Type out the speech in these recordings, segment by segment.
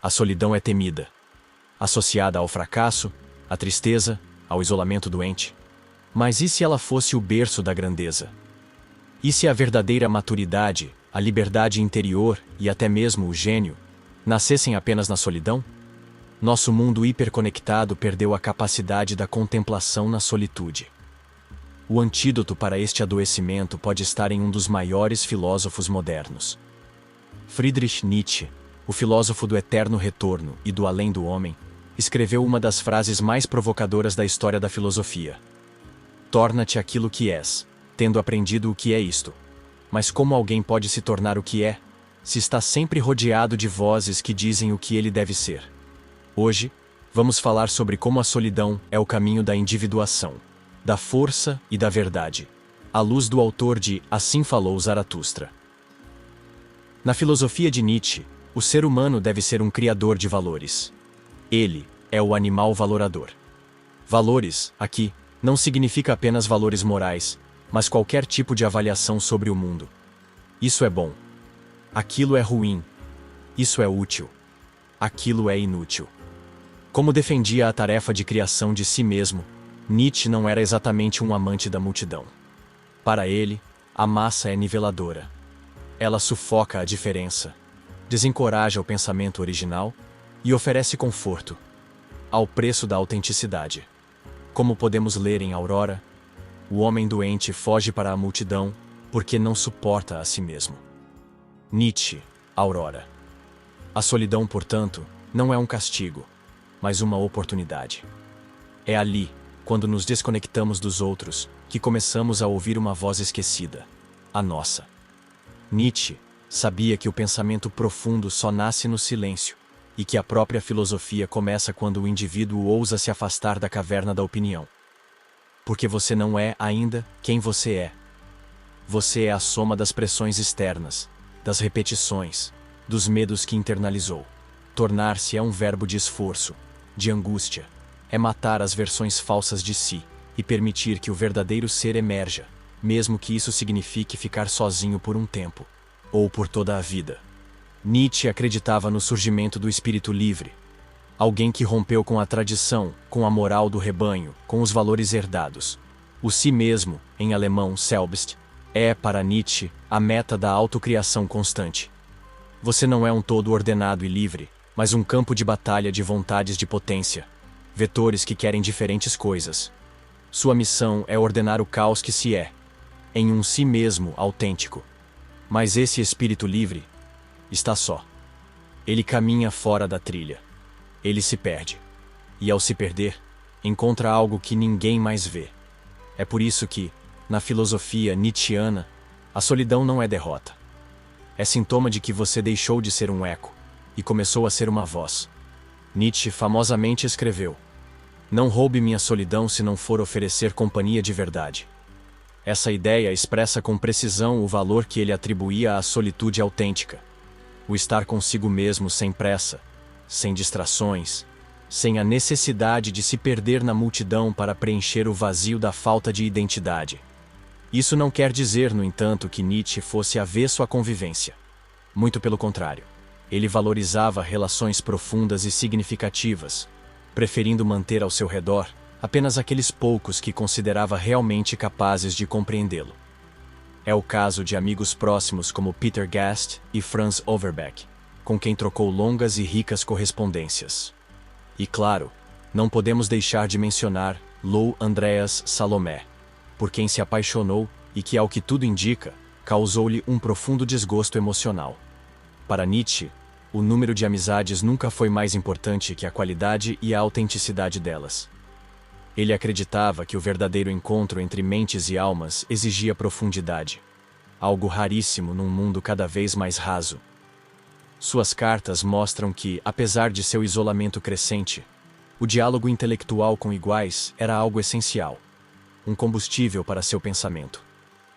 A solidão é temida, associada ao fracasso, à tristeza, ao isolamento doente. Mas e se ela fosse o berço da grandeza? E se a verdadeira maturidade, a liberdade interior e até mesmo o gênio nascessem apenas na solidão? Nosso mundo hiperconectado perdeu a capacidade da contemplação na solitude. O antídoto para este adoecimento pode estar em um dos maiores filósofos modernos. Friedrich Nietzsche, o filósofo do eterno retorno e do além do homem, escreveu uma das frases mais provocadoras da história da filosofia. Torna-te aquilo que és, tendo aprendido o que é isto. Mas como alguém pode se tornar o que é, se está sempre rodeado de vozes que dizem o que ele deve ser? Hoje, vamos falar sobre como a solidão é o caminho da individuação, da força e da verdade, à luz do autor de Assim Falou Zaratustra. Na filosofia de Nietzsche, o ser humano deve ser um criador de valores. Ele é o animal valorador. Valores, aqui, não significa apenas valores morais, mas qualquer tipo de avaliação sobre o mundo. Isso é bom. Aquilo é ruim. Isso é útil. Aquilo é inútil. Como defendia a tarefa de criação de si mesmo, Nietzsche não era exatamente um amante da multidão. Para ele, a massa é niveladora. Ela sufoca a diferença, desencoraja o pensamento original e oferece conforto, ao preço da autenticidade. Como podemos ler em Aurora, o homem doente foge para a multidão porque não suporta a si mesmo. Nietzsche, Aurora. A solidão, portanto, não é um castigo, mas uma oportunidade. É ali, quando nos desconectamos dos outros, que começamos a ouvir uma voz esquecida, a nossa. Nietzsche sabia que o pensamento profundo só nasce no silêncio, e que a própria filosofia começa quando o indivíduo ousa se afastar da caverna da opinião. Porque você não é ainda quem você é. Você é a soma das pressões externas, das repetições, dos medos que internalizou. Tornar-se é um verbo de esforço, de angústia. É matar as versões falsas de si e permitir que o verdadeiro ser emerja, mesmo que isso signifique ficar sozinho por um tempo, ou por toda a vida. Nietzsche acreditava no surgimento do espírito livre, alguém que rompeu com a tradição, com a moral do rebanho, com os valores herdados. O si mesmo, em alemão Selbst, é, para Nietzsche, a meta da autocriação constante. Você não é um todo ordenado e livre, mas um campo de batalha de vontades de potência, vetores que querem diferentes coisas. Sua missão é ordenar o caos que se é, em um si mesmo autêntico. Mas esse espírito livre está só. Ele caminha fora da trilha. Ele se perde. E ao se perder, encontra algo que ninguém mais vê. É por isso que, na filosofia nietzschiana, a solidão não é derrota. É sintoma de que você deixou de ser um eco e começou a ser uma voz. Nietzsche famosamente escreveu: "Não roube minha solidão se não for oferecer companhia de verdade." Essa ideia expressa com precisão o valor que ele atribuía à solitude autêntica. O estar consigo mesmo sem pressa, sem distrações, sem a necessidade de se perder na multidão para preencher o vazio da falta de identidade. Isso não quer dizer, no entanto, que Nietzsche fosse avesso à convivência. Muito pelo contrário. Ele valorizava relações profundas e significativas, preferindo manter ao seu redor apenas aqueles poucos que considerava realmente capazes de compreendê-lo. É o caso de amigos próximos como Peter Gast e Franz Overbeck, com quem trocou longas e ricas correspondências. E claro, não podemos deixar de mencionar Lou Andreas Salomé, por quem se apaixonou e que, ao que tudo indica, causou-lhe um profundo desgosto emocional. Para Nietzsche, o número de amizades nunca foi mais importante que a qualidade e a autenticidade delas. Ele acreditava que o verdadeiro encontro entre mentes e almas exigia profundidade, algo raríssimo num mundo cada vez mais raso. Suas cartas mostram que, apesar de seu isolamento crescente, o diálogo intelectual com iguais era algo essencial, um combustível para seu pensamento.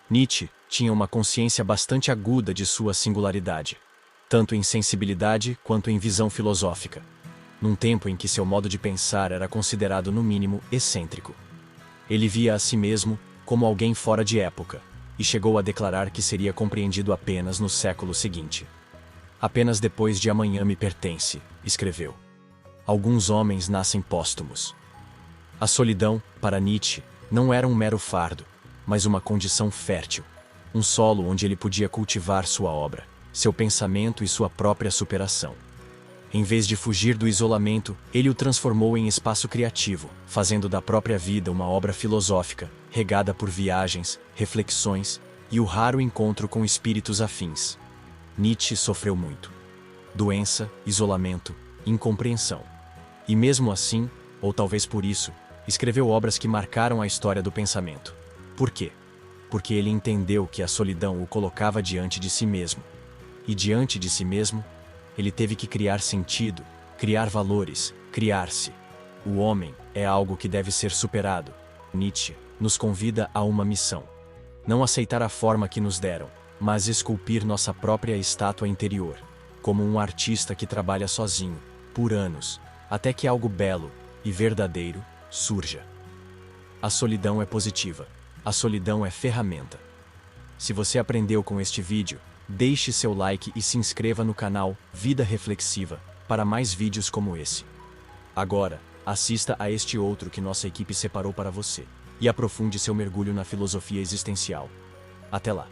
Nietzsche tinha uma consciência bastante aguda de sua singularidade, tanto em sensibilidade quanto em visão filosófica, num tempo em que seu modo de pensar era considerado no mínimo excêntrico. Ele via a si mesmo como alguém fora de época, e chegou a declarar que seria compreendido apenas no século seguinte. Apenas depois de amanhã me pertence, escreveu. Alguns homens nascem póstumos. A solidão, para Nietzsche, não era um mero fardo, mas uma condição fértil, um solo onde ele podia cultivar sua obra, seu pensamento e sua própria superação. Em vez de fugir do isolamento, ele o transformou em espaço criativo, fazendo da própria vida uma obra filosófica, regada por viagens, reflexões e o raro encontro com espíritos afins. Nietzsche sofreu muito. Doença, isolamento, incompreensão. E mesmo assim, ou talvez por isso, escreveu obras que marcaram a história do pensamento. Por quê? Porque ele entendeu que a solidão o colocava diante de si mesmo. E diante de si mesmo, ele teve que criar sentido, criar valores, criar-se. O homem é algo que deve ser superado. Nietzsche nos convida a uma missão. Não aceitar a forma que nos deram, mas esculpir nossa própria estátua interior, como um artista que trabalha sozinho, por anos, até que algo belo e verdadeiro surja. A solidão é positiva. A solidão é ferramenta. Se você aprendeu com este vídeo, deixe seu like e se inscreva no canal Vida Reflexiva para mais vídeos como esse. Agora, assista a este outro que nossa equipe separou para você e aprofunde seu mergulho na filosofia existencial. Até lá!